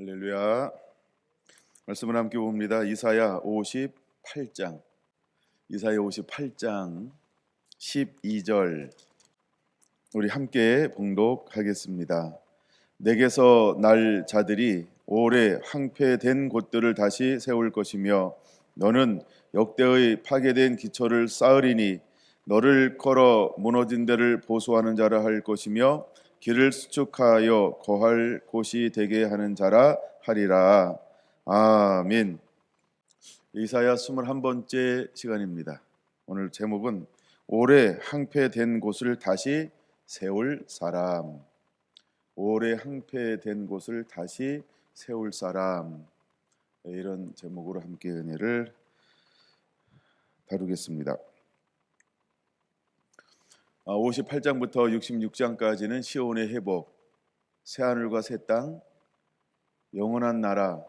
할렐루야. 말씀을 함께 봅니다. 이사야 58장 12절 우리 함께 봉독하겠습니다. 내게서 날 자들이 오래 황폐된 곳들을 다시 세울 것이며 너는 역대의 파괴된 기초를 쌓으리니 너를 걸어 무너진 데를 보수하는 자라 할 것이며 길을 수축하여 거할 곳이 되게 하는 자라 하리라. 아멘. 이사야 21번째 시간입니다. 오늘 제목은 오래 황폐된 곳을 다시 세울 사람. 오래 황폐된 곳을 다시 세울 사람. 이런 제목으로 함께 은혜를 다루겠습니다. 58장부터 66장까지는 시온의 회복, 새하늘과 새 땅, 영원한 나라에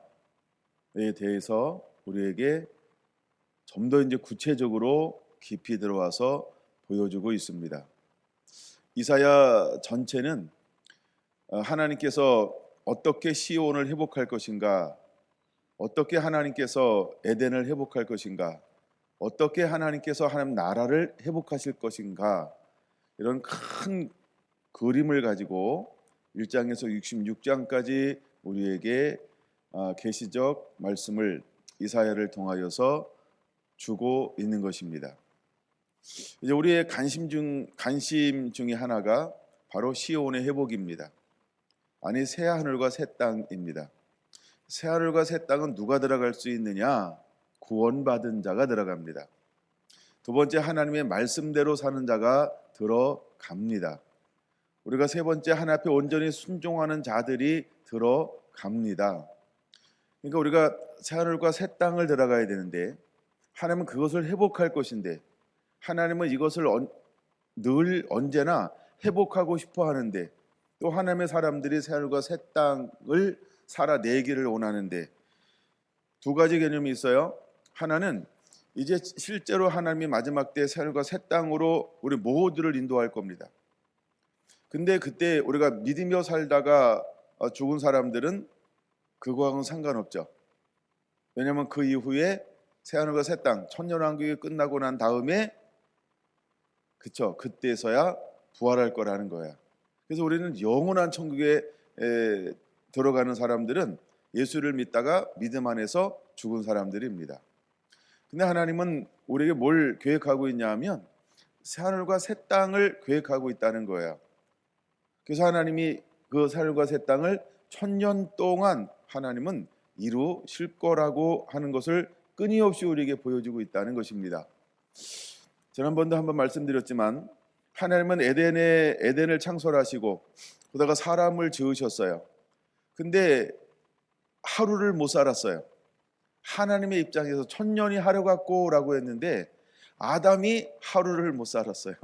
대해서 우리에게 좀 더 이제 구체적으로 깊이 들어와서 보여주고 있습니다. 이사야 전체는 하나님께서 어떻게 시온을 회복할 것인가, 어떻게 하나님께서 에덴을 회복할 것인가, 어떻게 하나님께서 하나님 나라를 회복하실 것인가, 이런 큰 그림을 가지고 1장에서 66장까지 우리에게 계시적 말씀을 이사야를 통하여서 주고 있는 것입니다. 이제 우리의 관심 중에 하나가 바로 시온의 회복입니다. 아니, 새 하늘과 새 땅입니다. 새 하늘과 새 땅은 누가 들어갈 수 있느냐? 구원받은 자가 들어갑니다. 두 번째, 하나님의 말씀대로 사는 자가 들어갑니다. 우리가 세 번째, 하나님 앞에 온전히 순종하는 자들이 들어갑니다. 그러니까 우리가 새하늘과 새 땅을 들어가야 되는데, 하나님은 그것을 회복할 것인데, 하나님은 이것을 늘 언제나 회복하고 싶어 하는데, 또 하나님의 사람들이 새하늘과 새 땅을 살아내기를 원하는데, 두 가지 개념이 있어요. 하나는 이제 실제로 하나님이 마지막 때 새하늘과 새 땅으로 우리 모두를 인도할 겁니다. 근데 그때 우리가 믿으며 살다가 죽은 사람들은 그거하고는 상관없죠. 왜냐하면 그 이후에 새하늘과 새 땅, 천년왕국이 끝나고 난 다음에 그때서야 부활할 거라는 거야. 그래서 우리는 영원한 천국에 들어가는 사람들은 예수를 믿다가 믿음 안에서 죽은 사람들입니다. 근데 하나님은 우리에게 뭘 계획하고 있냐 하면 새하늘과 새 땅을 계획하고 있다는 거예요. 그래서 하나님이 그 새하늘과 새 땅을 1000년 동안 하나님은 이루실 거라고 하는 것을 끊임없이 우리에게 보여주고 있다는 것입니다. 지난번도 한번 말씀드렸지만 하나님은 에덴을 창설하시고 그러다가 사람을 지으셨어요. 근데 하루를 못 살았어요. 하나님의 입장에서 1000년이 하루 같고라고 했는데 아담이 하루를 못 살았어요.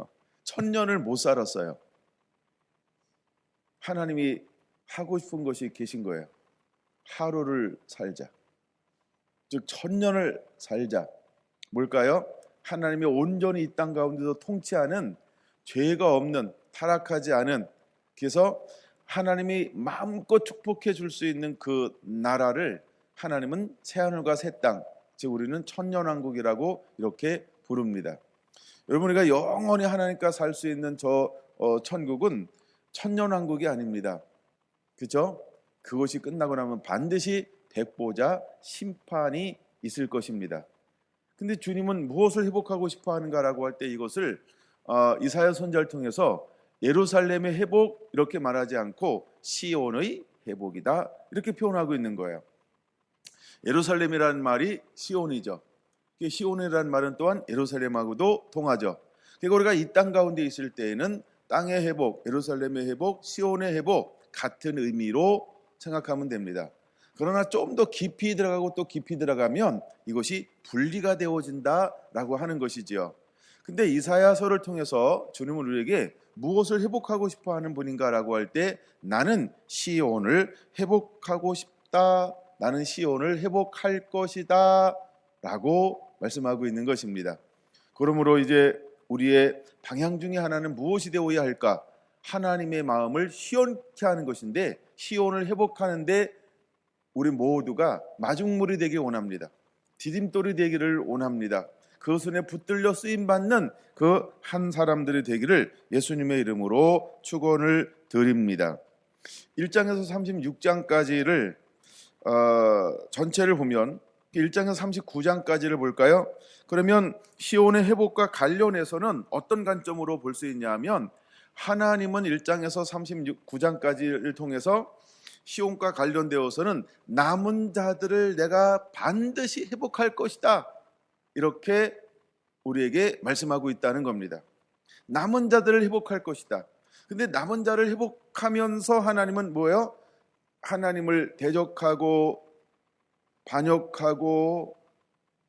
1000년을 못 살았어요. 하나님이 하고 싶은 것이 계신 거예요. 하루를 살자. 즉 1000년을 살자. 뭘까요? 하나님이 온전히 이 땅 가운데서 통치하는 죄가 없는, 타락하지 않은, 그래서 하나님이 마음껏 축복해 줄 수 있는 그 나라를 하나님은 새하늘과 새 땅, 즉 우리는 천년왕국이라고 이렇게 부릅니다. 여러분, 우리가 영원히 하나님과 살 수 있는 저 천국은 천년왕국이 아닙니다. 그렇죠? 그것이 끝나고 나면 반드시 백보자 심판이 있을 것입니다. 근데 주님은 무엇을 회복하고 싶어 하는가라고 할 때 이것을 이사야 선지자를 통해서 예루살렘의 회복 이렇게 말하지 않고 시온의 회복이다 이렇게 표현하고 있는 거예요. 예루살렘이라는 말이 시온이죠. 시온이라는 말은 또한 예루살렘하고도 통하죠. 그러니까 우리가 이 땅 가운데 있을 때에는 땅의 회복, 예루살렘의 회복, 시온의 회복 같은 의미로 생각하면 됩니다. 그러나 좀 더 깊이 들어가고 또 깊이 들어가면 이것이 분리가 되어진다라고 하는 것이지요. 근데 이사야서를 통해서 주님은 우리에게 무엇을 회복하고 싶어 하는 분인가라고 할 때 나는 시온을 회복하고 싶다. 나는 시온을 회복할 것이다 라고 말씀하고 있는 것입니다. 그러므로 이제 우리의 방향 중에 하나는 무엇이 되어야 할까? 하나님의 마음을 시원케 하는 것인데 시온을 회복하는데 우리 모두가 마중물이 되기 원합니다. 디딤돌이 되기를 원합니다. 그 손에 붙들려 쓰임받는 그 한 사람들이 되기를 예수님의 이름으로 축원을 드립니다. 1장에서 36장까지를 전체를 보면 1장에서 39장까지를 볼까요? 그러면 시온의 회복과 관련해서는 어떤 관점으로 볼 수 있냐면, 하나님은 1장에서 39장까지를 통해서 시온과 관련되어서는 남은 자들을 내가 반드시 회복할 것이다, 이렇게 우리에게 말씀하고 있다는 겁니다. 남은 자들을 회복할 것이다. 근데 남은 자를 회복하면서 하나님은 뭐예요? 하나님을 대적하고 반역하고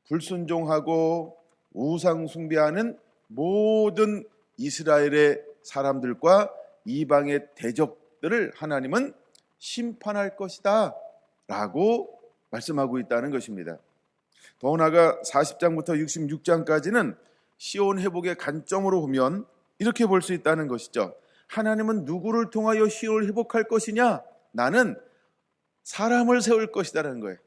불순종하고 우상 숭배하는 모든 이스라엘의 사람들과 이방의 대적들을 하나님은 심판할 것이다 라고 말씀하고 있다는 것입니다. 더 나아가 40장부터 66장까지는 시온 회복의 관점으로 보면 이렇게 볼 수 있다는 것이죠. 하나님은 누구를 통하여 시온을 회복할 것이냐? 나는 사람을 세울 것이다라는 거예요.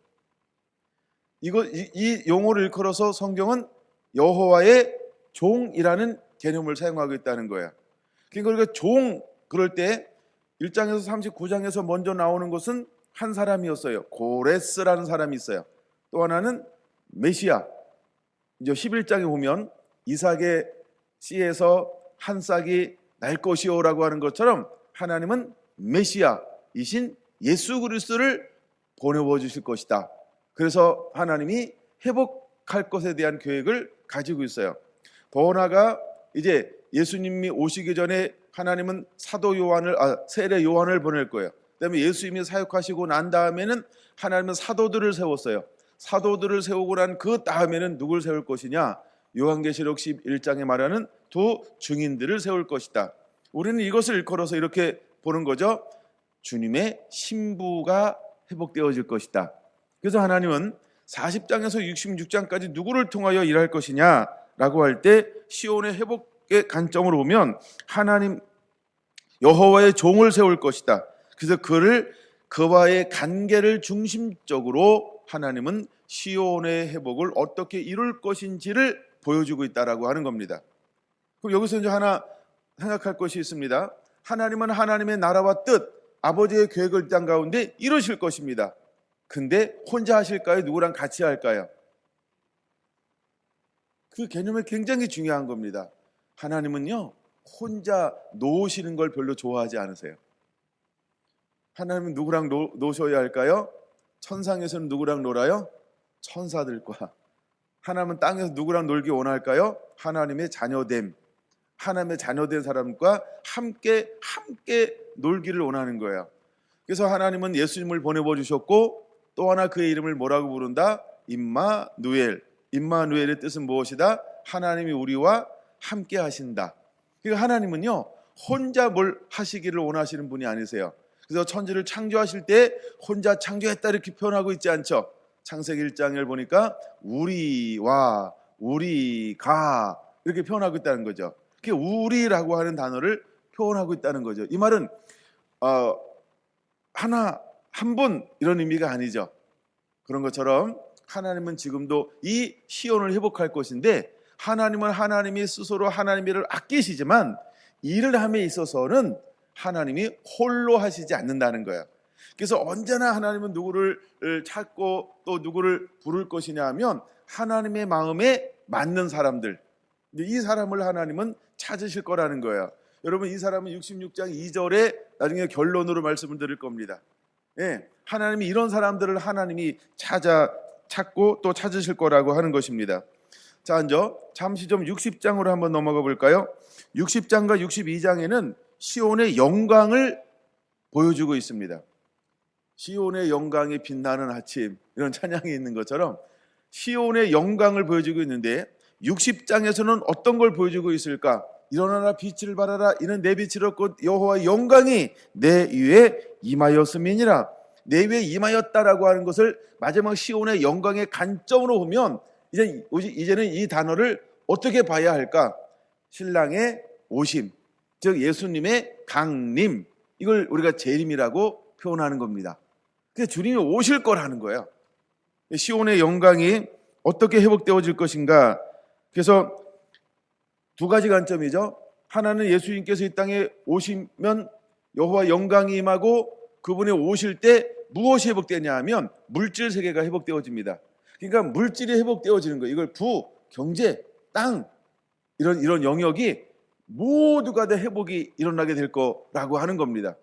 이 용어를 일컬어서 성경은 여호와의 종이라는 개념을 사용하고 있다는 거예요. 그러니까 종, 그럴 때 1장에서 39장에서 먼저 나오는 것은 한 사람이었어요. 고레스라는 사람이 있어요. 또 하나는 메시아. 이제 11장에 보면 이삭의 씨에서 한 싹이 날 것이오라고 하는 것처럼 하나님은 메시아이신 예수 그리스도를 보내어 주실 것이다. 그래서 하나님이 회복할 것에 대한 계획을 가지고 있어요. 더 나아가 이제 예수님이 오시기 전에 하나님은 세례 요한을 보낼 거예요. 그다음에 예수님이 사역하시고 난 다음에는 하나님은 사도들을 세웠어요. 사도들을 세우고 난 그 다음에는 누굴 세울 것이냐? 요한계시록 11장에 말하는 두 증인들을 세울 것이다. 우리는 이것을 일컬어서 이렇게 보는 거죠. 주님의 신부가 회복되어질 것이다. 그래서 하나님은 40장에서 66장까지 누구를 통하여 일할 것이냐라고 할 때 시온의 회복의 관점으로 보면 하나님 여호와의 종을 세울 것이다. 그래서 그와의 관계를 중심적으로 하나님은 시온의 회복을 어떻게 이룰 것인지를 보여주고 있다라고 하는 겁니다. 그럼 여기서 이제 하나 생각할 것이 있습니다. 하나님은 하나님의 나라와 뜻, 아버지의 계획을 땅 가운데 이루실 것입니다. 근데 혼자 하실까요? 누구랑 같이 할까요? 그 개념이 굉장히 중요한 겁니다. 하나님은요, 혼자 노시는 걸 별로 좋아하지 않으세요. 하나님은 누구랑 노셔야 할까요? 천상에서는 누구랑 놀아요? 천사들과. 하나님은 땅에서 누구랑 놀기 원할까요? 하나님의 자녀됨, 하나님의 자녀된 사람과 함께 놀기를 원하는 거예요. 그래서 하나님은 예수님을 보내어 주셨고, 또 하나 그의 이름을 뭐라고 부른다? 임마누엘. 임마누엘의 뜻은 무엇이다? 하나님이 우리와 함께 하신다. 그러니까 하나님은요, 혼자 뭘 하시기를 원하시는 분이 아니세요. 그래서 천지를 창조하실 때 혼자 창조했다 이렇게 표현하고 있지 않죠. 창세기 1장을 보니까 우리와 우리가 이렇게 표현하고 있다는 거죠. 그게 우리라고 하는 단어를 표현하고 있다는 거죠. 이 말은 하나 한 분 이런 의미가 아니죠. 그런 것처럼 하나님은 지금도 이 시온을 회복할 것인데, 하나님은 하나님이 스스로 하나님을 아끼시지만 일을 함에 있어서는 하나님이 홀로 하시지 않는다는 거예요. 그래서 언제나 하나님은 누구를 찾고 또 누구를 부를 것이냐 하면 하나님의 마음에 맞는 사람들, 이 사람을 하나님은 찾으실 거라는 거예요. 여러분, 이 사람은 66장 2절에 나중에 결론으로 말씀을 드릴 겁니다. 예, 하나님이 이런 사람들을 하나님이 찾고 또 찾으실 거라고 하는 것입니다. 자, 이제 잠시 좀 60장으로 한번 넘어가 볼까요? 60장과 62장에는 시온의 영광을 보여주고 있습니다. 시온의 영광이 빛나는 아침, 이런 찬양이 있는 것처럼 시온의 영광을 보여주고 있는데, 60장에서는 어떤 걸 보여주고 있을까? 일어나라 빛을 발하라, 이는 내 빛을 얻고 여호와의 영광이 내 위에 임하였음이니라. 내 위에 임하였다라고 하는 것을 마지막 시온의 영광의 관점으로 보면 이제는 이 단어를 어떻게 봐야 할까? 신랑의 오심, 즉 예수님의 강림, 이걸 우리가 재림이라고 표현하는 겁니다. 그래서 주님이 오실 거라는 거예요. 시온의 영광이 어떻게 회복되어질 것인가. 그래서 두 가지 관점이죠. 하나는 예수님께서 이 땅에 오시면 여호와 영광이 임하고 그분이 오실 때 무엇이 회복되냐 하면 물질 세계가 회복되어집니다. 그러니까 물질이 회복되어지는 거예요. 이걸 부, 경제, 땅 이런 영역이 모두가 다 회복이 일어나게 될 거라고 하는 겁니다.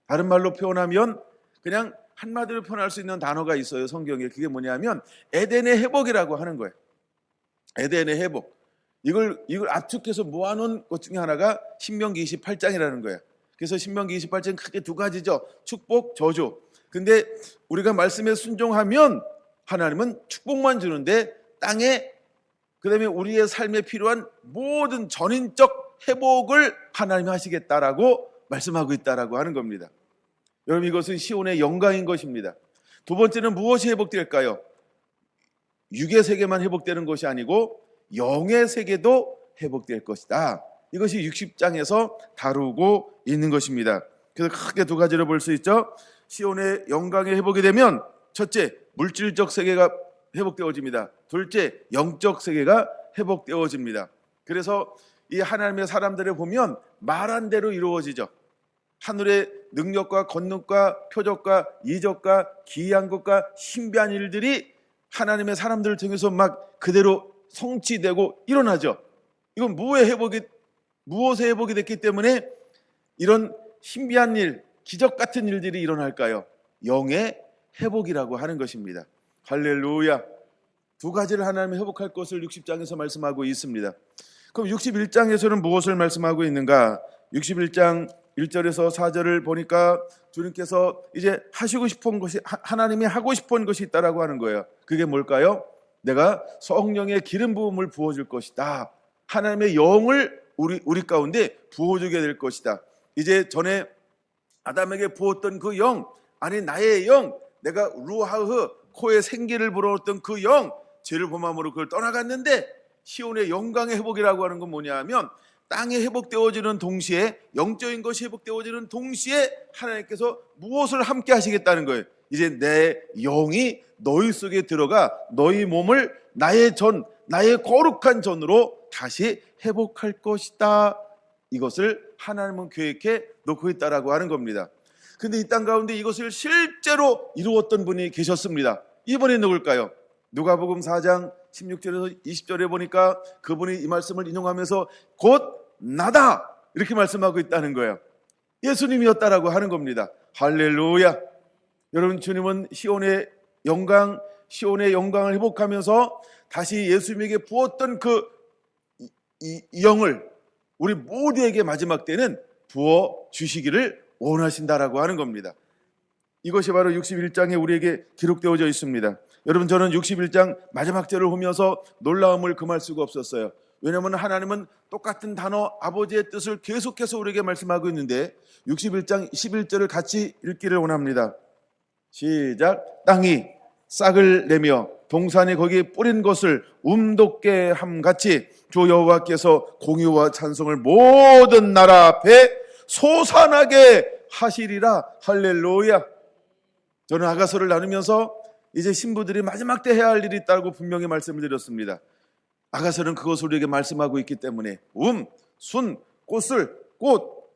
다른 말로 표현하면 그냥 한마디로 표현할 수 있는 단어가 있어요. 성경에. 그게 뭐냐면 에덴의 회복이라고 하는 거예요. 에덴의 회복. 이걸 압축해서 모아놓은 것 중에 하나가 신명기 28장이라는 거예요. 그래서 신명기 28장은 크게 두 가지죠. 축복, 저주. 근데 우리가 말씀에 순종하면 하나님은 축복만 주는데 땅에 그다음에 우리의 삶에 필요한 모든 전인적 회복을 하나님이 하시겠다라고 말씀하고 있다라고 하는 겁니다. 여러분, 이것은 시온의 영광인 것입니다. 두 번째는 무엇이 회복될까요? 육의 세계만 회복되는 것이 아니고 영의 세계도 회복될 것이다. 이것이 60장에서 다루고 있는 것입니다. 그래서 크게 두 가지로 볼 수 있죠. 시온의 영광이 회복이 되면 첫째, 물질적 세계가 회복되어집니다. 둘째, 영적 세계가 회복되어집니다. 그래서 이 하나님의 사람들을 보면 말한 대로 이루어지죠. 하늘의 능력과 권능과 표적과 이적과 기이한 것과 신비한 일들이 하나님의 사람들을 통해서 막 그대로 성취되고 일어나죠. 이건 무엇의 회복이 됐기 때문에 이런 신비한 일, 기적 같은 일들이 일어날까요? 영의 회복이라고 하는 것입니다. 할렐루야. 두 가지를 하나님이 회복할 것을 60장에서 말씀하고 있습니다. 그럼 61장에서는 무엇을 말씀하고 있는가? 61장 1절에서 4절을 보니까 주님께서 이제 하시고 싶은 것이, 하나님이 하고 싶은 것이 있다라고 하는 거예요. 그게 뭘까요? 내가 성령의 기름 부음을 부어줄 것이다. 하나님의 영을 우리 가운데 부어주게 될 것이다. 이제 전에 아담에게 부었던 그 영, 아니 나의 영, 내가 루하흐, 코에 생기를 불어넣었던 그 영, 죄를 범함으로 그걸 떠나갔는데 시온의 영광의 회복이라고 하는 건 뭐냐면 땅이 회복되어지는 동시에, 영적인 것이 회복되어지는 동시에 하나님께서 무엇을 함께 하시겠다는 거예요. 이제 내 영이 너희 속에 들어가 너희 몸을 나의 거룩한 전으로 다시 회복할 것이다. 이것을 하나님은 계획해 놓고 있다라고 하는 겁니다. 근데 이 땅 가운데 이것을 실제로 이루었던 분이 계셨습니다. 이분이 누굴까요? 누가복음 4장 16절에서 20절에 보니까 그분이 이 말씀을 인용하면서 곧 나다 이렇게 말씀하고 있다는 거예요. 예수님이었다라고 하는 겁니다. 할렐루야. 여러분, 주님은 시온의 영광을 회복하면서 다시 예수님에게 부었던 이 영을 우리 모두에게 마지막 때는 부어 주시기를 원하신다라고 하는 겁니다. 이것이 바로 61장에 우리에게 기록되어져 있습니다. 여러분, 저는 61장 마지막 절을 보면서 놀라움을 금할 수가 없었어요. 왜냐하면 하나님은 똑같은 단어 아버지의 뜻을 계속해서 우리에게 말씀하고 있는데 61장 11절을 같이 읽기를 원합니다. 시작. 땅이 싹을 내며 동산이 거기에 뿌린 것을 움돋게 함같이 주 여호와께서 공의와 찬송을 모든 나라 앞에 솟아나게 하시리라. 할렐루야. 저는 아가서를 나누면서 이제 신부들이 마지막 때 해야 할 일이 있다고 분명히 말씀을 드렸습니다. 아가서는 그것을 우리에게 말씀하고 있기 때문에 순, 꽃,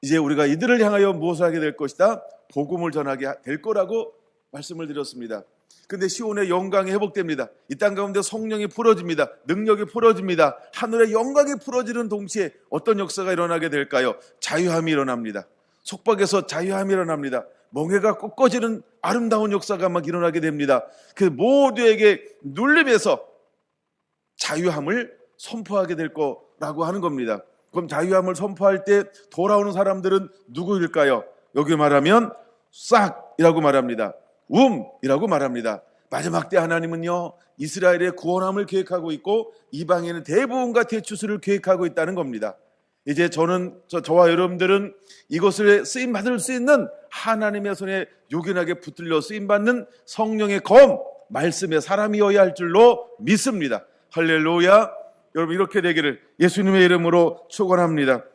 이제 우리가 이들을 향하여 무엇을 하게 될 것이다? 복음을 전하게 될 거라고 말씀을 드렸습니다. 근데 시온의 영광이 회복됩니다. 이 땅 가운데 성령이 풀어집니다. 능력이 풀어집니다. 하늘의 영광이 풀어지는 동시에 어떤 역사가 일어나게 될까요? 자유함이 일어납니다. 속박에서 자유함이 일어납니다. 멍해가 꺾어지는 아름다운 역사가 막 일어나게 됩니다. 그 모두에게 눌림에서 자유함을 선포하게 될 거라고 하는 겁니다. 그럼 자유함을 선포할 때 돌아오는 사람들은 누구일까요? 여기 말하면 싹이라고 말합니다. 이라고 말합니다. 마지막 때 하나님은요, 이스라엘의 구원함을 계획하고 있고 이방인은 대부분과 대추수를 계획하고 있다는 겁니다. 이제 저와 여러분들은 이것을 쓰임받을 수 있는 하나님의 손에 요긴하게 붙들려 쓰임받는 성령의 검, 말씀의 사람이어야 할 줄로 믿습니다. 할렐루야. 여러분, 이렇게 되기를 예수님의 이름으로 축원합니다.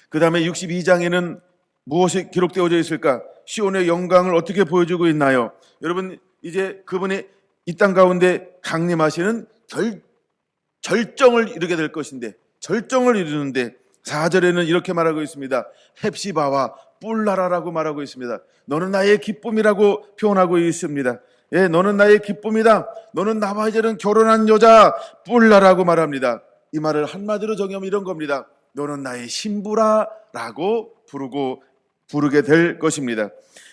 그 다음에 62장에는 무엇이 기록되어져 있을까? 시온의 영광을 어떻게 보여주고 있나요? 여러분, 이제 그분이 이 땅 가운데 강림하시는 절정을 이루게 될 것인데, 절정을 이루는데 4절에는 이렇게 말하고 있습니다. 헵시바와 뿔나라라고 말하고 있습니다. 너는 나의 기쁨이라고 표현하고 있습니다. 예, 너는 나의 기쁨이다. 너는 나와 이제는 결혼한 여자 뿔나라고 말합니다. 이 말을 한마디로 정의하면 이런 겁니다. 너는 나의 신부라라고 부르게 될 것입니다.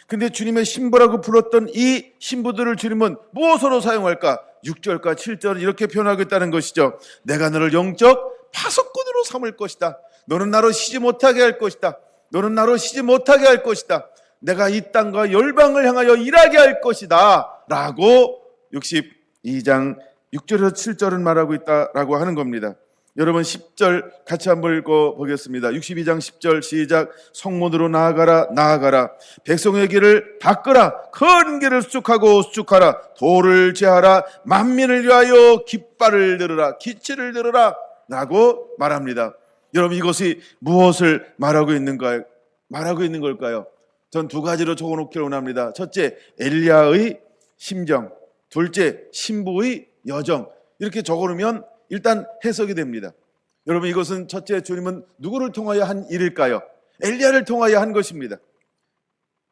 근데 주님의 신부라고 불렀던 이 신부들을 주님은 무엇으로 사용할까? 6절과 7절은 이렇게 표현하고 있다는 것이죠. 내가 너를 영적 파수꾼으로 삼을 것이다. 너는 나로 쉬지 못하게 할 것이다. 너는 나로 쉬지 못하게 할 것이다. 내가 이 땅과 열방을 향하여 일하게 할 것이다 라고 62장 6절에서 7절은 말하고 있다라고 하는 겁니다. 여러분 10절 같이 한번 읽어보겠습니다. 62장 10절 시작. 성문으로 나아가라. 백성의 길을 닦으라. 큰 길을 수축하라. 돌을 제하라. 만민을 위하여 깃발을 들으라. 기치를 들으라 라고 말합니다. 여러분 이것이 무엇을 말하고 있는 걸까요? 전 두 가지로 적어놓기를 원합니다. 첫째, 엘리야의 심정. 둘째, 신부의 여정. 이렇게 적어놓으면 일단 해석이 됩니다. 여러분 이것은 첫째, 주님은 누구를 통하여 한 일일까요? 엘리야를 통하여 한 것입니다.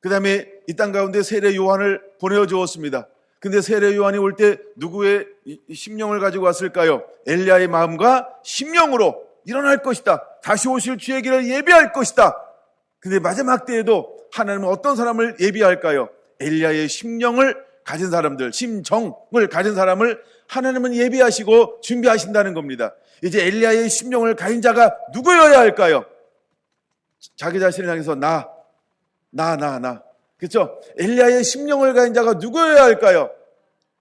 그 다음에 이 땅 가운데 세례 요한을 보내주었습니다. 근데 세례 요한이 올 때 누구의 심령을 가지고 왔을까요? 엘리야의 마음과 심령으로 일어날 것이다. 다시 오실 주의 길을 예비할 것이다. 근데 마지막 때에도 하나님은 어떤 사람을 예비할까요? 엘리야의 심령을 가진 사람들, 심정을 가진 사람을 하나님은 예비하시고 준비하신다는 겁니다. 이제 엘리야의 심령을 가진 자가 누구여야 할까요? 자기 자신을 향해서 나. 그렇죠? 엘리야의 심령을 가진 자가 누구여야 할까요?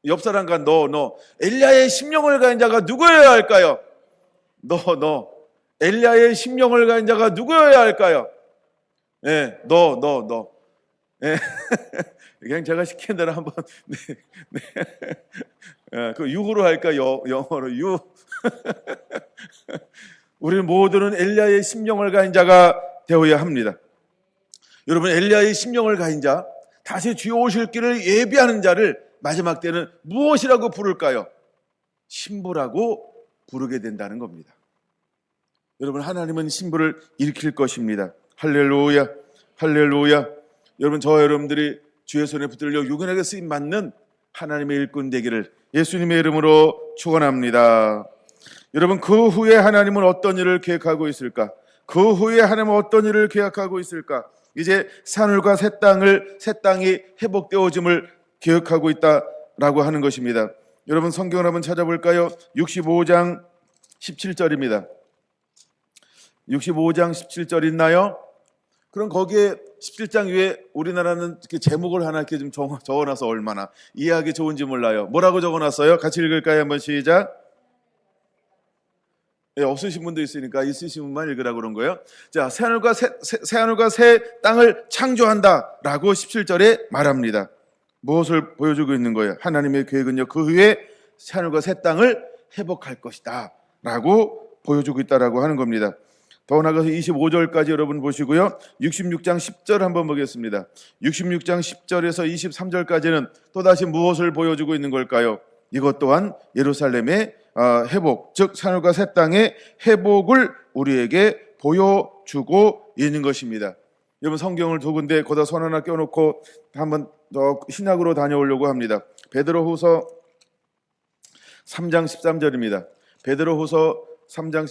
옆 사람과 너. 엘리야의 심령을 가진 자가 누구여야 할까요? 너. 엘리야의 심령을 가진 자가 누구여야 할까요? 예, 너. 예. 그냥 제가 시킨 대로 한번 네. 예, 그 유로 할까 영어로 유. 우리 모두는 엘리야의 심령을 가진 자가 되어야 합니다. 여러분 엘리야의 심령을 가진 자, 다시 주여 오실 길을 예비하는 자를 마지막 때는 무엇이라고 부를까요? 신부라고 부르게 된다는 겁니다. 여러분 하나님은 신부를 일으킬 것입니다. 할렐루야. 여러분 여러분들이 주의 손에 붙들려 유근하게 쓰임 받는 하나님의 일꾼 되기를 예수님의 이름으로 축원합니다. 여러분 그 후에 하나님은 어떤 일을 계획하고 있을까? 이제 산울과 새 땅이 회복되어짐을 계획하고 있다라고 하는 것입니다. 여러분 성경을 한번 찾아볼까요? 65장 17절입니다. 65장 17절 있나요? 그럼 거기에 17장 위에 우리나라는 이렇게 제목을 하나 이렇게 좀 적어놔서 얼마나 이해하기 좋은지 몰라요. 뭐라고 적어놨어요? 같이 읽을까요? 한번 시작. 예, 없으신 분도 있으니까 있으신 분만 읽으라고 그런 거예요. 자, 새하늘과 새 땅을 창조한다라고 17절에 말합니다. 무엇을 보여주고 있는 거예요? 하나님의 계획은요, 그 후에 새하늘과 새 땅을 회복할 것이다 라고 보여주고 있다라고 하는 겁니다. 더 나아가서 25절까지 여러분 보시고요. 66장 10절 한번 보겠습니다. 66장 10절에서 23절까지는 또다시 무엇을 보여주고 있는 걸까요? 이것 또한 예루살렘의 회복, 즉 산울과 새 땅의 회복을 우리에게 보여주고 있는 것입니다. 여러분 성경을 두 군데 거기다 손 하나 껴놓고 한번 더 신약으로 다녀오려고 합니다. 베드로후서 3장 13절입니다. 베드로후서 3장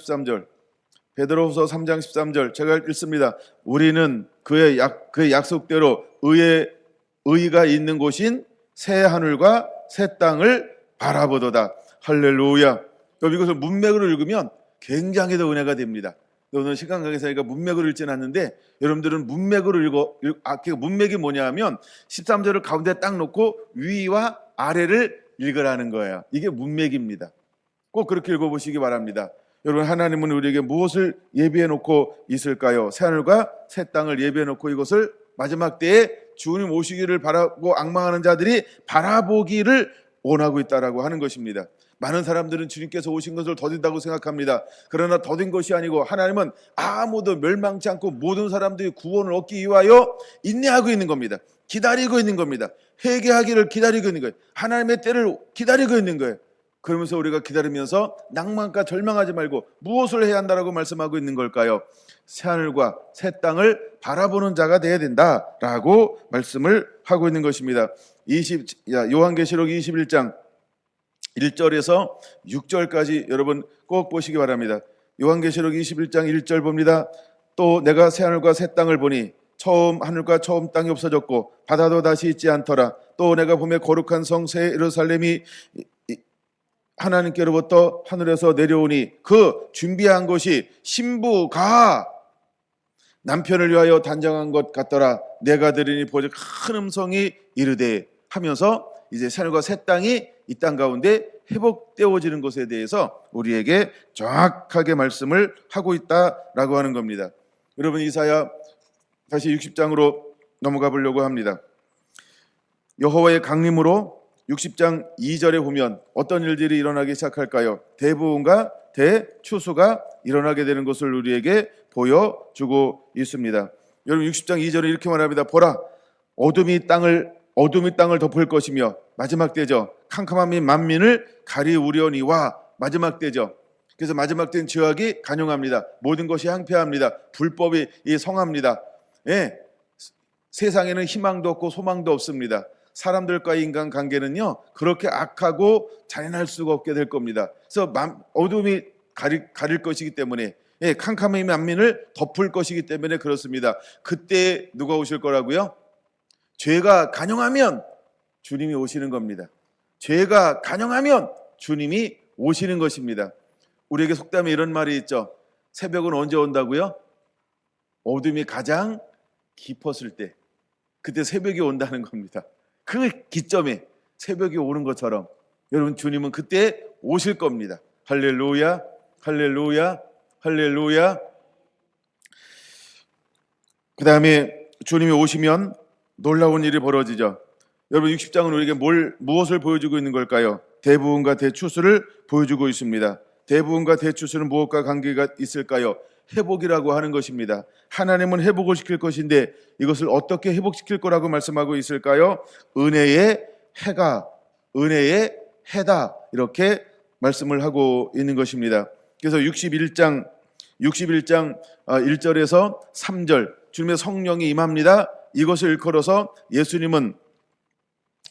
13절 제가 읽습니다. 우리는 그의 약속대로 의가 있는 곳인 새 하늘과 새 땅을 바라보도다. 할렐루야. 그럼 이것을 문맥으로 읽으면 굉장히 더 은혜가 됩니다. 오늘 시간 강의사니까 문맥으로 읽지는 않는데 여러분들은 문맥으로 문맥이 뭐냐 하면 13절을 가운데 딱 놓고 위와 아래를 읽으라는 거예요. 이게 문맥입니다. 꼭 그렇게 읽어보시기 바랍니다. 여러분 하나님은 우리에게 무엇을 예비해 놓고 있을까요? 새하늘과 새 땅을 예비해 놓고 이것을 마지막 때에 주님 오시기를 바라고 앙망하는 자들이 바라보기를 원하고 있다라고 하는 것입니다. 많은 사람들은 주님께서 오신 것을 더딘다고 생각합니다. 그러나 더딘 것이 아니고 하나님은 아무도 멸망치 않고 모든 사람들이 구원을 얻기 위하여 인내하고 있는 겁니다. 기다리고 있는 겁니다. 회개하기를 기다리고 있는 거예요. 하나님의 때를 기다리고 있는 거예요. 그러면서 우리가 기다리면서 낭만과 절망하지 말고 무엇을 해야 한다라고 말씀하고 있는 걸까요? 새하늘과 새 땅을 바라보는 자가 되어야 된다라고 말씀을 하고 있는 것입니다. 요한계시록 21장 1절에서 6절까지 여러분 꼭 보시기 바랍니다. 요한계시록 21장 1절 봅니다. 또 내가 새하늘과 새 땅을 보니 처음 하늘과 처음 땅이 없어졌고 바다도 다시 있지 않더라. 또 내가 보매 거룩한 성 새 예루살렘이 하나님께로부터 하늘에서 내려오니 그 준비한 것이 신부가 남편을 위하여 단장한 것 같더라. 내가 들으니 보지 큰 음성이 이르되 하면서 이제 새하늘과 새 땅이 이 땅 가운데 회복되어지는 것에 대해서 우리에게 정확하게 말씀을 하고 있다라고 하는 겁니다. 여러분 이사야 다시 60장으로 넘어가 보려고 합니다. 여호와의 강림으로 60장 2절에 보면 어떤 일들이 일어나기 시작할까요? 대부흥과 대추수가 일어나게 되는 것을 우리에게 보여주고 있습니다. 여러분 60장 2절에 이렇게 말합니다. 보라, 어둠이 땅을 덮을 것이며 마지막 때죠. 캄캄함이 만민을 가리우려니와 마지막 때죠. 그래서 마지막 때는 죄악이 간용합니다. 모든 것이 항폐합니다. 불법이 성합니다. 예, 세상에는 희망도 없고 소망도 없습니다. 사람들과의 인간 관계는요 그렇게 악하고 잔인할 수가 없게 될 겁니다. 그래서 어둠이 가릴 것이기 때문에 캄캄함이 만민을 덮을 것이기 때문에 그렇습니다. 그때 누가 오실 거라고요? 죄가 간용하면 주님이 오시는 겁니다. 죄가 간용하면 주님이 오시는 것입니다. 우리에게 속담에 이런 말이 있죠. 새벽은 언제 온다고요? 어둠이 가장 깊었을 때, 그때 새벽이 온다는 겁니다. 그 기점에 새벽이 오는 것처럼 여러분 주님은 그때 오실 겁니다. 할렐루야, 할렐루야, 할렐루야. 그 다음에 주님이 오시면 놀라운 일이 벌어지죠. 여러분 60장은 우리에게 무엇을 보여주고 있는 걸까요? 대부흥과 대추수를 보여주고 있습니다. 대부흥과 대추수는 무엇과 관계가 있을까요? 회복이라고 하는 것입니다. 하나님은 회복을 시킬 것인데 이것을 어떻게 회복시킬 거라고 말씀하고 있을까요? 은혜의 해다 이렇게 말씀을 하고 있는 것입니다. 그래서 61장 1절에서 3절 주님의 성령이 임합니다. 이것을 일컬어서 예수님은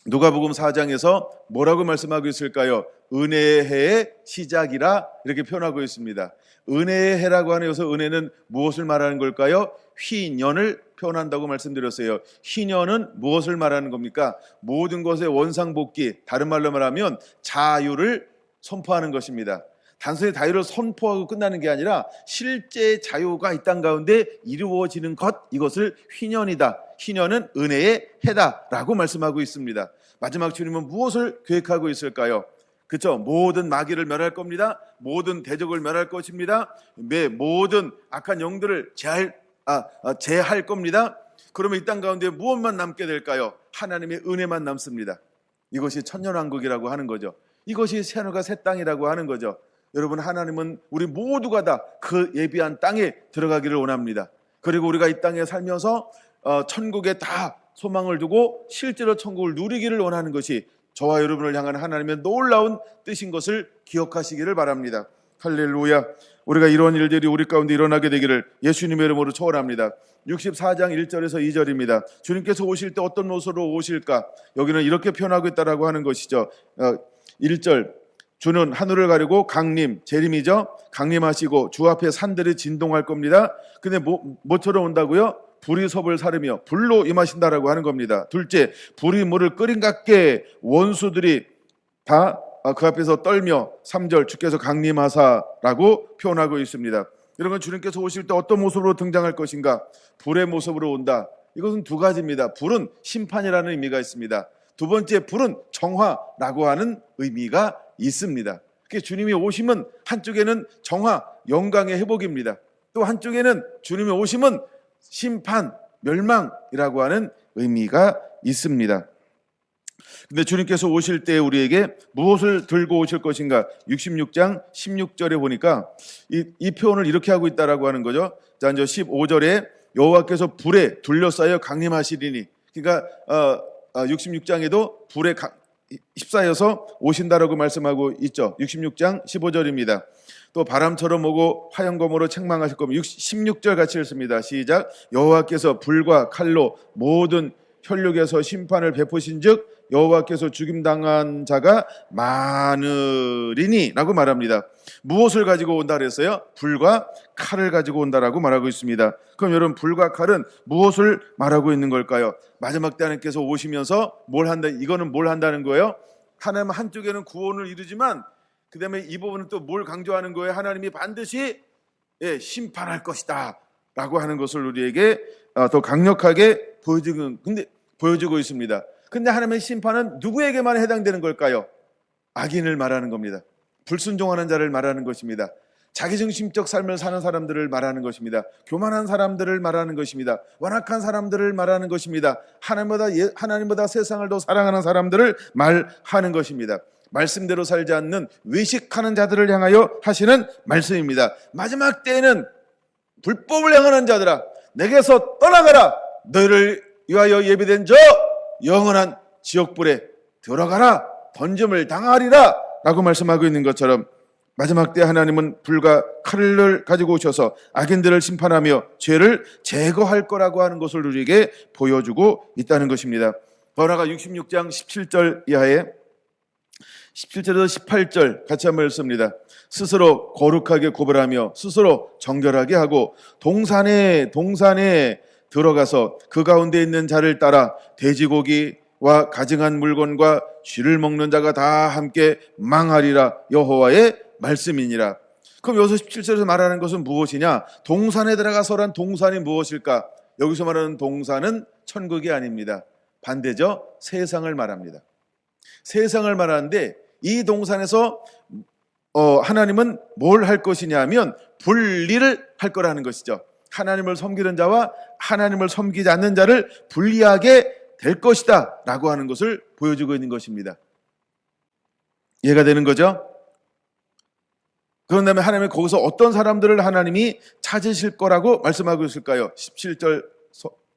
누가복음 4장에서 뭐라고 말씀하고 있을까요? 은혜의 해의 시작이라 이렇게 표현하고 있습니다. 은혜의 해라고 하는 여기서 은혜는 무엇을 말하는 걸까요? 희년을 표현한다고 말씀드렸어요. 희년은 무엇을 말하는 겁니까? 모든 것의 원상복귀, 다른 말로 말하면 자유를 선포하는 것입니다. 단순히 자유를 선포하고 끝나는 게 아니라 실제 자유가 이 땅 가운데 이루어지는 것, 이것을 희년이다. 희년은 은혜의 해다라고 말씀하고 있습니다. 마지막 주님은 무엇을 계획하고 있을까요? 그렇죠? 모든 마귀를 멸할 겁니다. 모든 대적을 멸할 것입니다. 모든 악한 영들을 제할 겁니다. 그러면 이 땅 가운데 무엇만 남게 될까요? 하나님의 은혜만 남습니다. 이것이 천년왕국이라고 하는 거죠. 이것이 새하늘과 새 땅이라고 하는 거죠. 여러분 하나님은 우리 모두가 다 그 예비한 땅에 들어가기를 원합니다. 그리고 우리가 이 땅에 살면서 천국에 다 소망을 두고 실제로 천국을 누리기를 원하는 것이 저와 여러분을 향한 하나님의 놀라운 뜻인 것을 기억하시기를 바랍니다. 할렐루야. 우리가 이런 일들이 우리 가운데 일어나게 되기를 예수님의 이름으로 초월합니다. 64장 1절에서 2절입니다. 주님께서 오실 때 어떤 모습으로 오실까? 여기는 이렇게 표현하고 있다라고 하는 것이죠. 1절 주는 하늘을 가리고 재림이죠. 강림하시고 주 앞에 산들이 진동할 겁니다. 근데 뭐처럼 온다고요? 불이 섭을 사르며 불로 임하신다라고 하는 겁니다. 둘째, 불이 물을 끓인 같게 원수들이 다 그 앞에서 떨며 3절 주께서 강림하사라고 표현하고 있습니다. 여러분 주님께서 오실 때 어떤 모습으로 등장할 것인가? 불의 모습으로 온다. 이것은 두 가지입니다. 불은 심판이라는 의미가 있습니다. 두 번째, 불은 정화라고 하는 의미가 있습니다. 주님이 오심은 한쪽에는 정화, 영광의 회복입니다. 또 한쪽에는 주님이 오심은 심판, 멸망이라고 하는 의미가 있습니다. 근데 주님께서 오실 때 우리에게 무엇을 들고 오실 것인가? 66장 16절에 보니까 이 표현을 이렇게 하고 있다라고 하는 거죠. 자, 이제 15절에 여호와께서 불에 둘러싸여 강림하시리니, 그러니까 66장에도 불에 휩싸여서 오신다라고 말씀하고 있죠. 66장 15절입니다. 또 바람처럼 오고 화염검으로 책망하실 겁니다. 16절 같이 읽습니다. 시작. 여호와께서 불과 칼로 모든 혈육에서 심판을 베푸신즉 여호와께서 죽임당한 자가 많으리니 라고 말합니다. 무엇을 가지고 온다 그랬어요? 불과 칼을 가지고 온다라고 말하고 있습니다. 그럼 여러분, 불과 칼은 무엇을 말하고 있는 걸까요? 마지막 때 하나님께서 오시면서 뭘 한다? 이거는 뭘 한다는 거예요? 하나님 한쪽에는 구원을 이루지만 그 다음에 이 부분은 또 뭘 강조하는 거예요? 하나님이 반드시 심판할 것이다 라고 하는 것을 우리에게 더 강력하게 보여주고 있습니다. 근데 하나님의 심판은 누구에게만 해당되는 걸까요? 악인을 말하는 겁니다. 불순종하는 자를 말하는 것입니다. 자기중심적 삶을 사는 사람들을 말하는 것입니다. 교만한 사람들을 말하는 것입니다. 완악한 사람들을 말하는 것입니다. 하나님보다 세상을 더 사랑하는 사람들을 말하는 것입니다. 말씀대로 살지 않는 외식하는 자들을 향하여 하시는 말씀입니다. 마지막 때에는 불법을 행하는 자들아, 내게서 떠나가라. 너희를 위하여 예비된 저 영원한 지옥불에 들어가라. 던짐을 당하리라 라고 말씀하고 있는 것처럼 마지막 때 하나님은 불과 칼을 가지고 오셔서 악인들을 심판하며 죄를 제거할 거라고 하는 것을 우리에게 보여주고 있다는 것입니다. 더 나아가 66장 17절 이하에 17절에서 18절 같이 한번 읽습니다. 스스로 거룩하게 고발하며 스스로 정결하게 하고 동산에 들어가서 그 가운데 있는 자를 따라 돼지고기와 가증한 물건과 쥐를 먹는 자가 다 함께 망하리라. 여호와의 말씀이니라. 그럼 여기서 17절에서 말하는 것은 무엇이냐? 동산에 들어가서란 동산이 무엇일까? 여기서 말하는 동산은 천국이 아닙니다. 반대죠. 세상을 말합니다. 세상을 말하는데 이 동산에서 하나님은 뭘 할 것이냐 하면 분리를 할 거라는 것이죠. 하나님을 섬기는 자와 하나님을 섬기지 않는 자를 분리하게 될 것이다 라고 하는 것을 보여주고 있는 것입니다. 이해가 되는 거죠? 그런 다음에 하나님이 거기서 어떤 사람들을 하나님이 찾으실 거라고 말씀하고 있을까요? 17절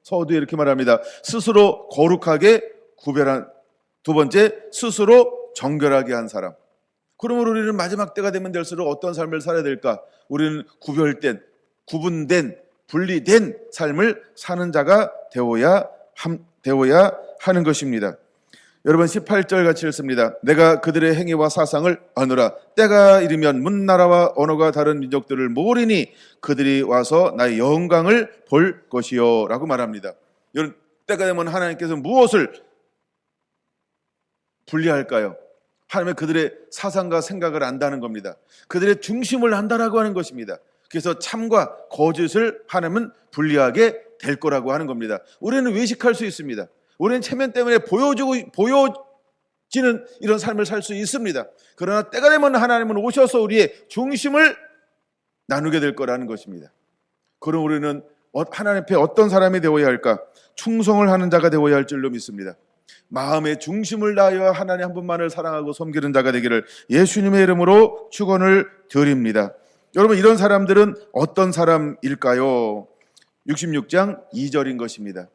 서두에 이렇게 말합니다. 스스로 거룩하게 구별한, 두 번째, 스스로 정결하게 한 사람. 그러므로 우리는 마지막 때가 되면 될수록 어떤 삶을 살아야 될까? 우리는 구별된, 구분된, 분리된 삶을 사는 자가 되어야 하는 것입니다. 여러분 18절 같이 읽습니다. 내가 그들의 행위와 사상을 아노라. 때가 이르면 문나라와 언어가 다른 민족들을 모으리니 그들이 와서 나의 영광을 볼 것이요 라고 말합니다. 여러분, 때가 되면 하나님께서 무엇을 분리할까요? 하나님의 그들의 사상과 생각을 안다는 겁니다. 그들의 중심을 안다라고 하는 것입니다. 그래서 참과 거짓을 하나님은 분리하게 될 거라고 하는 겁니다. 우리는 외식할 수 있습니다. 우리는 체면 때문에 보여지는 이런 삶을 살 수 있습니다. 그러나 때가 되면 하나님은 오셔서 우리의 중심을 나누게 될 거라는 것입니다. 그럼 우리는 하나님 앞에 어떤 사람이 되어야 할까? 충성을 하는 자가 되어야 할 줄로 믿습니다. 마음의 중심을 다하여 하나님 한 분만을 사랑하고 섬기는 자가 되기를 예수님의 이름으로 축원을 드립니다. 여러분, 이런 사람들은 어떤 사람일까요? 66장 2절인 것입니다.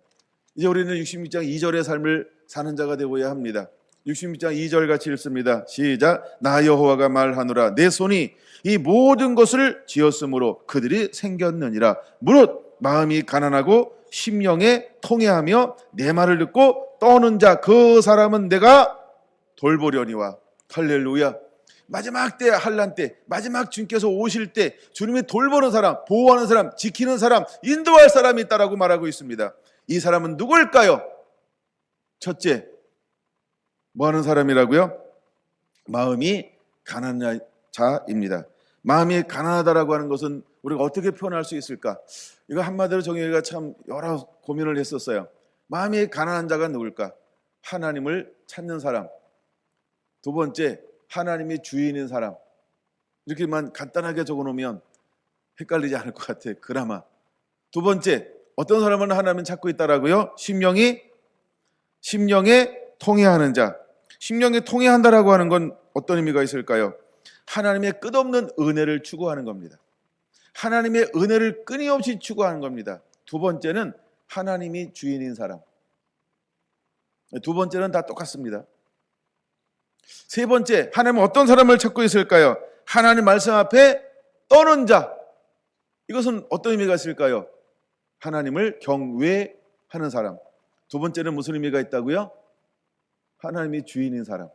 이제 우리는 66장 2절의 삶을 사는 자가 되어야 합니다. 66장 2절 같이 읽습니다. 시작. 나 여호와가 말하노라. 내 손이 이 모든 것을 지었으므로 그들이 생겼느니라. 무릇 마음이 가난하고 심령에 통회하며 내 말을 듣고 떠는 자 그 사람은 내가 돌보려니와. 할렐루야. 마지막 때, 환난 때, 마지막 주님께서 오실 때 주님이 돌보는 사람, 보호하는 사람, 지키는 사람, 인도할 사람이 있다라고 말하고 있습니다. 이 사람은 누구일까요? 첫째, 뭐 하는 사람이라고요? 마음이 가난한 자입니다. 마음이 가난하다라고 하는 것은 우리가 어떻게 표현할 수 있을까? 이거 한마디로 정의가 참 여러 고민을 했었어요. 마음이 가난한 자가 누굴까? 하나님을 찾는 사람. 두 번째, 하나님이 주인인 사람. 이렇게만 간단하게 적어놓으면 헷갈리지 않을 것 같아요. 그나마. 두 번째, 어떤 사람은 하나님을 찾고 있다라고요? 심령에 통회하는 자. 심령에 통회한다라고 하는 건 어떤 의미가 있을까요? 하나님의 끝없는 은혜를 추구하는 겁니다. 하나님의 은혜를 끊임없이 추구하는 겁니다. 두 번째는 하나님이 주인인 사람. 두 번째는 다 똑같습니다. 세 번째, 하나님은 어떤 사람을 찾고 있을까요? 하나님 말씀 앞에 떠는 자. 이것은 어떤 의미가 있을까요? 하나님을 경외하는 사람. 두 번째는 무슨 의미가 있다고요? 하나님이 주인인 사람.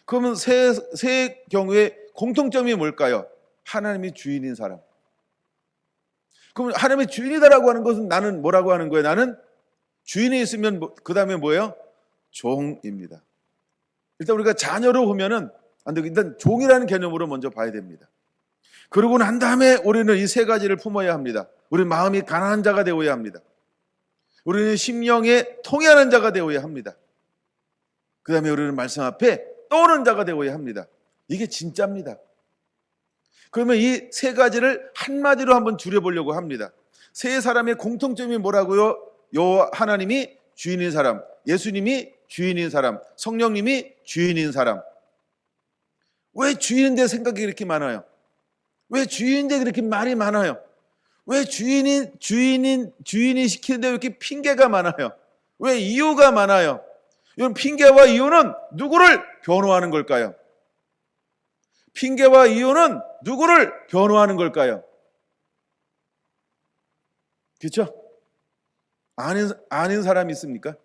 그러면 세 경우의 공통점이 뭘까요? 하나님이 주인인 사람. 그럼 하나님이 주인이다라고 하는 것은 나는 뭐라고 하는 거예요? 나는 주인이 있으면 그 다음에 뭐예요? 종입니다. 일단 우리가 자녀로 보면은 안 되고 일단 종이라는 개념으로 먼저 봐야 됩니다. 그러고 난 다음에 우리는 이 세 가지를 품어야 합니다. 우리 마음이 가난한 자가 되어야 합니다. 우리는 심령에 통회하는 자가 되어야 합니다. 그 다음에 우리는 말씀 앞에 떠오르는 자가 되어야 합니다. 이게 진짜입니다. 그러면 이 세 가지를 한마디로 한번 줄여보려고 합니다. 세 사람의 공통점이 뭐라고요? 요 하나님이 주인인 사람, 예수님이 주인인 사람, 성령님이 주인인 사람. 왜 주인인데 생각이 이렇게 많아요? 왜 주인인데 그렇게 말이 많아요? 왜 주인이 시키는데 왜 이렇게 핑계가 많아요? 왜 이유가 많아요? 이런 핑계와 이유는 누구를 변호하는 걸까요? 핑계와 이유는 누구를 변호하는 걸까요? 그렇죠? 아닌 사람이 있습니까?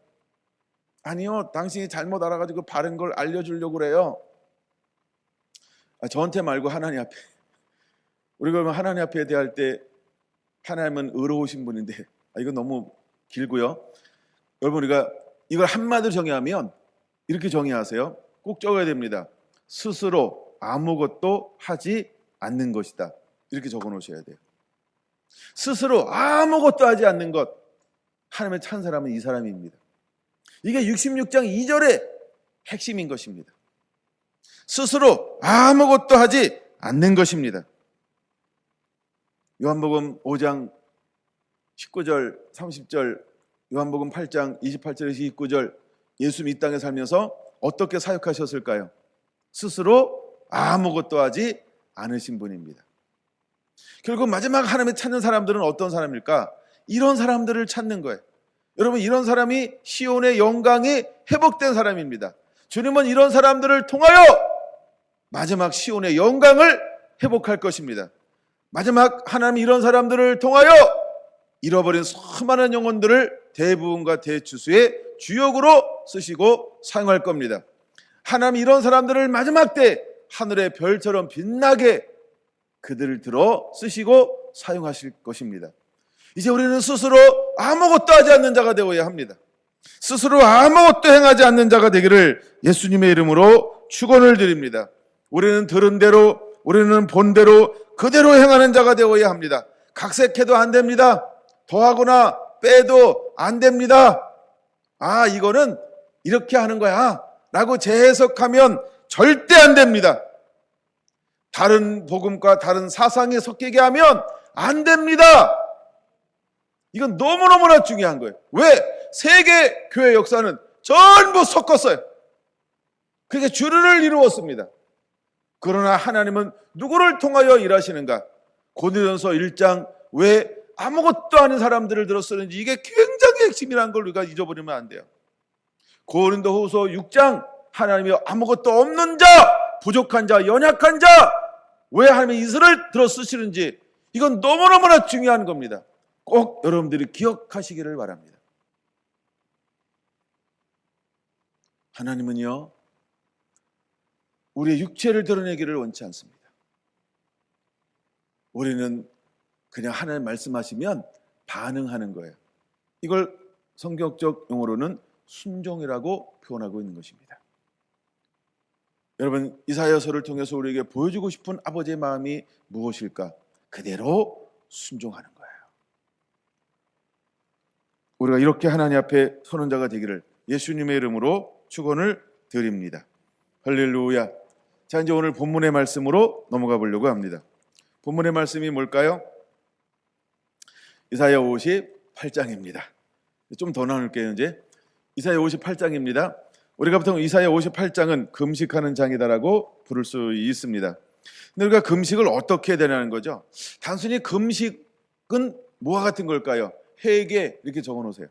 아니요, 당신이 잘못 알아가지고 바른 걸 알려주려고 그래요. 저한테 말고 하나님 앞에. 우리가 그러면 하나님 앞에 대할 때 하나님은 의로우신 분인데 이건 너무 길고요. 여러분 우리가 이걸 한마디로 정의하면 이렇게 정의하세요. 꼭 적어야 됩니다. 스스로 아무것도 하지 않는 것이다. 이렇게 적어 놓으셔야 돼요. 스스로 아무것도 하지 않는 것. 하나님의 찬 사람은 이 사람입니다. 이게 66장 2절의 핵심인 것입니다. 스스로 아무것도 하지 않는 것입니다. 요한복음 5장 19절 30절, 요한복음 8장 28절에서 29절, 예수님 이 땅에 살면서 어떻게 사역하셨을까요? 스스로 아무것도 하지 않으신 분입니다. 결국 마지막 하나님을 찾는 사람들은 어떤 사람일까? 이런 사람들을 찾는 거예요. 여러분, 이런 사람이 시온의 영광이 회복된 사람입니다. 주님은 이런 사람들을 통하여 마지막 시온의 영광을 회복할 것입니다. 마지막 하나님 이런 사람들을 통하여 잃어버린 수많은 영혼들을 대부분과 대추수의 주역으로 쓰시고 사용할 겁니다. 하나님 이런 사람들을 마지막 때 하늘의 별처럼 빛나게 그들을 들어 쓰시고 사용하실 것입니다. 이제 우리는 스스로 아무것도 하지 않는 자가 되어야 합니다. 스스로 아무것도 행하지 않는 자가 되기를 예수님의 이름으로 축원을 드립니다. 우리는 들은 대로, 우리는 본 대로 그대로 행하는 자가 되어야 합니다. 각색해도 안 됩니다. 더하거나 빼도 안 됩니다. 이거는 이렇게 하는 거야 라고 재해석하면 절대 안 됩니다. 다른 복음과 다른 사상이 섞이게 하면 안 됩니다. 이건 너무너무나 중요한 거예요. 왜? 세계 교회 역사는 전부 섞었어요. 그게 주류를 이루었습니다. 그러나 하나님은 누구를 통하여 일하시는가? 고린도전서 1장 왜 아무것도 아닌 사람들을 들어 쓰는지 이게 굉장히 핵심이라는 걸 우리가 잊어버리면 안 돼요. 고린도후서 6장 하나님이 아무것도 없는 자, 부족한 자, 연약한 자, 왜 하나님이 이스라엘을 들어 쓰시는지 이건 너무너무나 중요한 겁니다. 꼭 여러분들이 기억하시기를 바랍니다. 하나님은요, 우리의 육체를 드러내기를 원치 않습니다. 우리는 그냥 하나님 말씀하시면 반응하는 거예요. 이걸 성경적 용어로는 순종이라고 표현하고 있는 것입니다. 여러분, 이사야서를 통해서 우리에게 보여주고 싶은 아버지의 마음이 무엇일까? 그대로 순종하는 거예요. 우리가 이렇게 하나님 앞에 서는 자가 되기를 예수님의 이름으로 축원을 드립니다. 할렐루야. 자, 이제 오늘 본문의 말씀으로 넘어가 보려고 합니다. 본문의 말씀이 뭘까요? 이사야 58장입니다. 좀 더 나눌게요. 이제 이사야 58장입니다. 우리가 보통 이사야 58장은 금식하는 장이다라고 부를 수 있습니다. 근데 우리가 금식을 어떻게 해야 되냐는 거죠. 단순히 금식은 뭐와 같은 걸까요? 회개 이렇게 적어 놓으세요.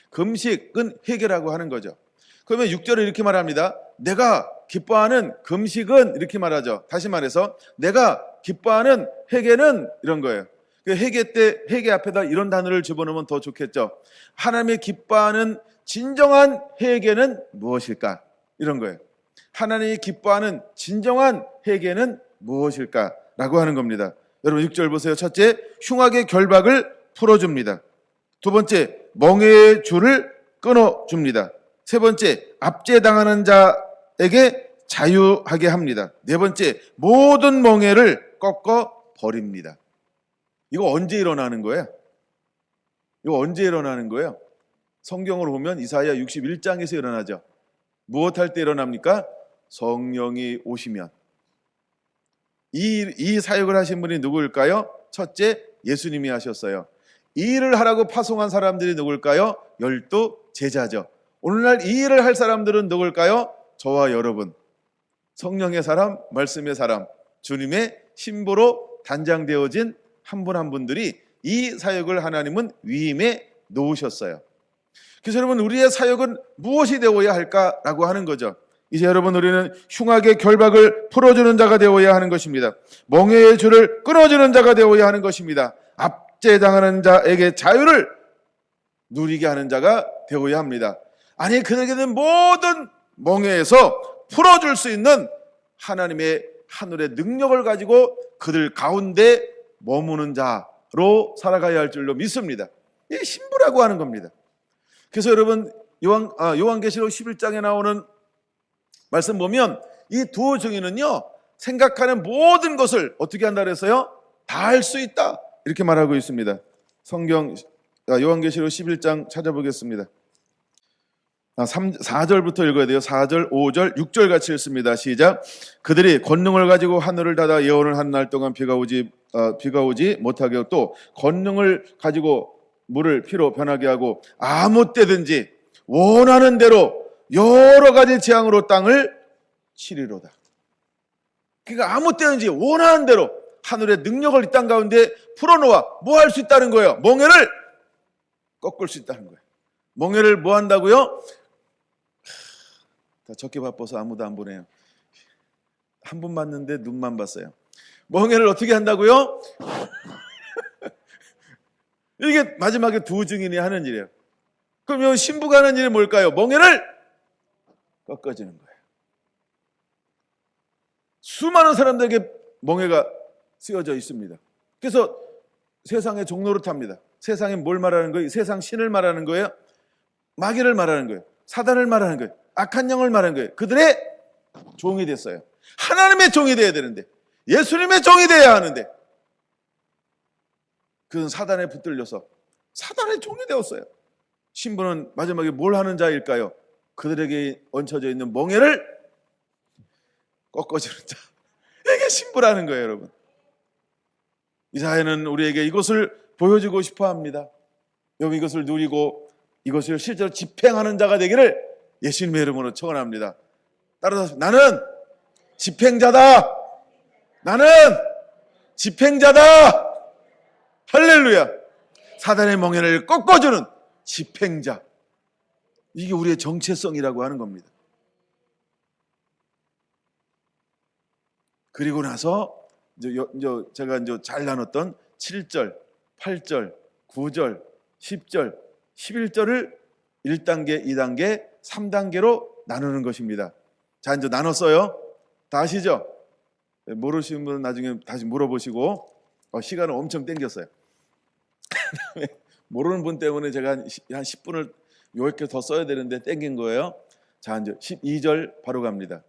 금식은 회개라고 하는 거죠. 그러면 6절에 이렇게 말합니다. 내가 기뻐하는 금식은 이렇게 말하죠. 다시 말해서 내가 기뻐하는 회개는 이런 거예요. 회개 때 회개 앞에다 이런 단어를 집어넣으면 더 좋겠죠. 하나님이 기뻐하는 진정한 회개는 무엇일까? 이런 거예요. 하나님이 기뻐하는 진정한 회개는 무엇일까? 라고 하는 겁니다. 여러분 6절 보세요. 첫째, 흉악의 결박을 풀어줍니다. 두 번째, 멍에의 줄을 끊어줍니다. 세 번째, 압제당하는 자에게 자유하게 합니다. 네 번째, 모든 멍에를 꺾어 버립니다. 이거 언제 일어나는 거예요? 이거 언제 일어나는 거예요? 성경으로 보면 이사야 61장에서 일어나죠. 무엇할 때 일어납니까? 성령이 오시면. 이 사역을 하신 분이 누구일까요? 첫째, 예수님이 하셨어요. 이 일을 하라고 파송한 사람들이 누구일까요? 12 제자죠. 오늘날 이 일을 할 사람들은 누구일까요? 저와 여러분. 성령의 사람, 말씀의 사람, 주님의 신부로 단장되어진 한 분 한 분들이 이 사역을 하나님은 위임해 놓으셨어요. 그래서 여러분, 우리의 사역은 무엇이 되어야 할까라고 하는 거죠. 이제 여러분, 우리는 흉악의 결박을 풀어주는 자가 되어야 하는 것입니다. 멍에의 줄을 끊어주는 자가 되어야 하는 것입니다. 압제당하는 자에게 자유를 누리게 하는 자가 되어야 합니다. 아니, 그들에게는 모든 멍에에서 풀어줄 수 있는 하나님의 하늘의 능력을 가지고 그들 가운데 머무는 자로 살아가야 할 줄로 믿습니다. 이게 신부라고 하는 겁니다. 그래서 여러분, 요한계시록 11장에 나오는 말씀 보면 이 두 증인은요, 생각하는 모든 것을 어떻게 한다 그랬어요? 다 할 수 있다, 이렇게 말하고 있습니다. 성경 요한계시록 11장 찾아보겠습니다. 4절부터 읽어야 돼요. 4절, 5절, 6절 같이 읽습니다. 시작. 그들이 권능을 가지고 하늘을 닫아 예언을 한 날 동안 비가 오지 못하게 하고, 또 권능을 가지고 물을 피로 변하게 하고, 아무 때든지 원하는 대로 여러 가지 재앙으로 땅을 치리로다. 그러니까 아무 때든지 원하는 대로 하늘의 능력을 이 땅 가운데 풀어놓아 뭐 할 수 있다는 거예요? 멍에를 꺾을 수 있다는 거예요. 멍에를 뭐 한다고요? 다 적게 바빠서 아무도 안 보네요. 한 분 봤는데 눈만 봤어요. 멍에를 어떻게 한다고요? 이게 마지막에 두 증인이 하는 일이에요. 그러면 신부가 하는 일이 뭘까요? 멍에를 꺾어지는 거예요. 수많은 사람들에게 멍에가 쓰여져 있습니다. 그래서 세상의 종로를 탑니다. 세상에 뭘 말하는 거예요? 세상 신을 말하는 거예요? 마귀를 말하는 거예요? 사단을 말하는 거예요? 악한 영을 말하는 거예요? 그들의 종이 됐어요. 하나님의 종이 되어야 되는데, 예수님의 종이 되어야 하는데, 그는 사단에 붙들려서 사단의 종이 되었어요. 신부는 마지막에 뭘 하는 자일까요? 그들에게 얹혀져 있는 멍에를 꺾어주는 자. 이게 신부라는 거예요, 여러분. 이사야는 우리에게 이것을 보여주고 싶어 합니다. 여러분, 이것을 누리고 이것을 실제로 집행하는 자가 되기를 예수님의 이름으로 축원합니다. 따라서 나는 집행자다. 나는 집행자다. 할렐루야. 사단의 멍에를 꺾어주는 집행자. 이게 우리의 정체성이라고 하는 겁니다. 그리고 나서 제가 잘 나눴던 7절, 8절, 9절, 10절, 11절을 1단계, 2단계, 3단계로 나누는 것입니다. 자, 이제 나눴어요. 다 아시죠? 모르시는 분은 나중에 다시 물어보시고, 시간을 엄청 땡겼어요. 모르는 분 때문에 제가 한 10분을 이렇게 더 써야 되는데 땡긴 거예요. 자, 이제 12절 바로 갑니다.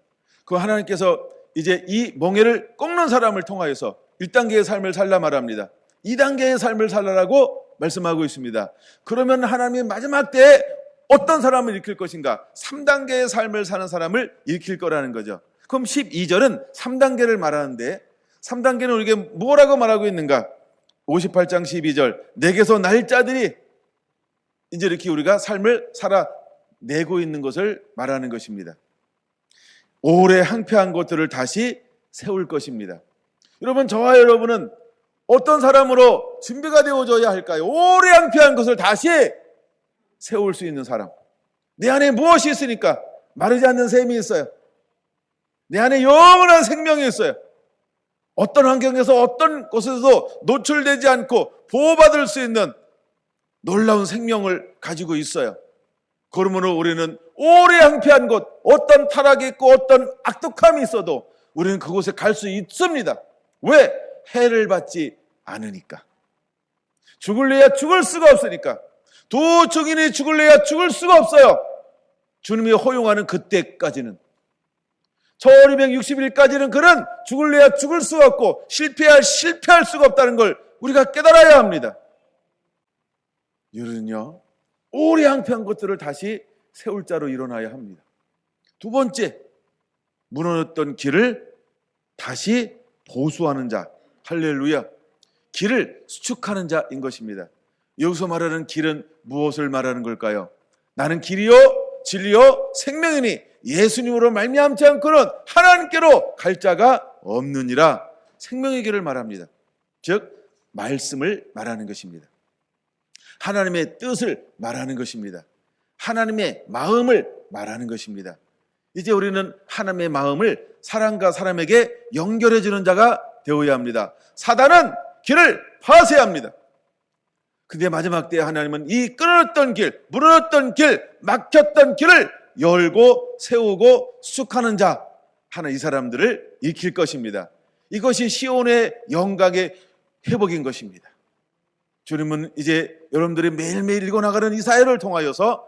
그 하나님께서 이제 이 멍에를 꺾는 사람을 통하여서 1단계의 삶을 살라 말합니다. 2단계의 삶을 살라라고 말씀하고 있습니다. 그러면 하나님이 마지막 때에 어떤 사람을 일으킬 것인가? 3단계의 삶을 사는 사람을 일으킬 거라는 거죠. 그럼 12절은 3단계를 말하는데, 3단계는 우리에게 뭐라고 말하고 있는가? 58장 12절, 내게서 날 자들이 이제 이렇게 우리가 삶을 살아 내고 있는 것을 말하는 것입니다. 오래 항폐한 것들을 다시 세울 것입니다. 여러분, 저와 여러분은 어떤 사람으로 준비가 되어져야 할까요? 오래 항폐한 것을 다시 세울 수 있는 사람. 내 안에 무엇이 있으니까 마르지 않는 샘이 있어요. 내 안에 영원한 생명이 있어요. 어떤 환경에서 어떤 곳에서도 노출되지 않고 보호받을 수 있는 놀라운 생명을 가지고 있어요. 그러므로 우리는 오래 항폐한 곳, 어떤 타락이 있고 어떤 악독함이 있어도 우리는 그곳에 갈 수 있습니다. 왜? 해를 받지 않으니까. 죽을래야 죽을 수가 없으니까. 두 증인이 죽을래야 죽을 수가 없어요. 주님이 허용하는 그때까지는. 1260일까지는 그는 죽을래야 죽을 수가 없고 실패할 수가 없다는 걸 우리가 깨달아야 합니다. 여러분요, 오래 항폐한 것들을 다시 세울 자로 일어나야 합니다. 두 번째, 무너졌던 길을 다시 보수하는 자. 할렐루야. 길을 수축하는 자인 것입니다. 여기서 말하는 길은 무엇을 말하는 걸까요? 나는 길이요 진리요 생명이니 예수님으로 말미암지 않고는 하나님께로 갈 자가 없느니라. 생명의 길을 말합니다. 즉 말씀을 말하는 것입니다. 하나님의 뜻을 말하는 것입니다. 하나님의 마음을 말하는 것입니다. 이제 우리는 하나님의 마음을 사람과 사람에게 연결해 주는 자가 되어야 합니다. 사단은 길을 파쇄해야 합니다. 근데 마지막 때에 하나님은 이 끊어졌던 길, 무너졌던 길, 막혔던 길을 열고 세우고 수축하는 자, 하나 이 사람들을 일으킬 것입니다. 이것이 시온의 영광의 회복인 것입니다. 주님은 이제 여러분들이 매일매일 읽어나가는 이 사회를 통하여서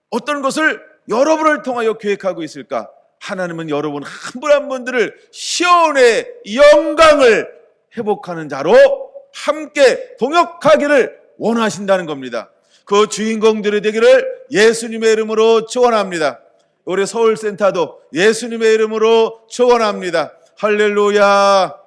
어떤 것을 여러분을 통하여 계획하고 있을까? 하나님은 여러분 한 분 한 분들을 시온의 영광을 회복하는 자로 함께 동역하기를 원하신다는 겁니다. 그 주인공들이 되기를 예수님의 이름으로 축원합니다. 우리 서울센터도 예수님의 이름으로 축원합니다. 할렐루야.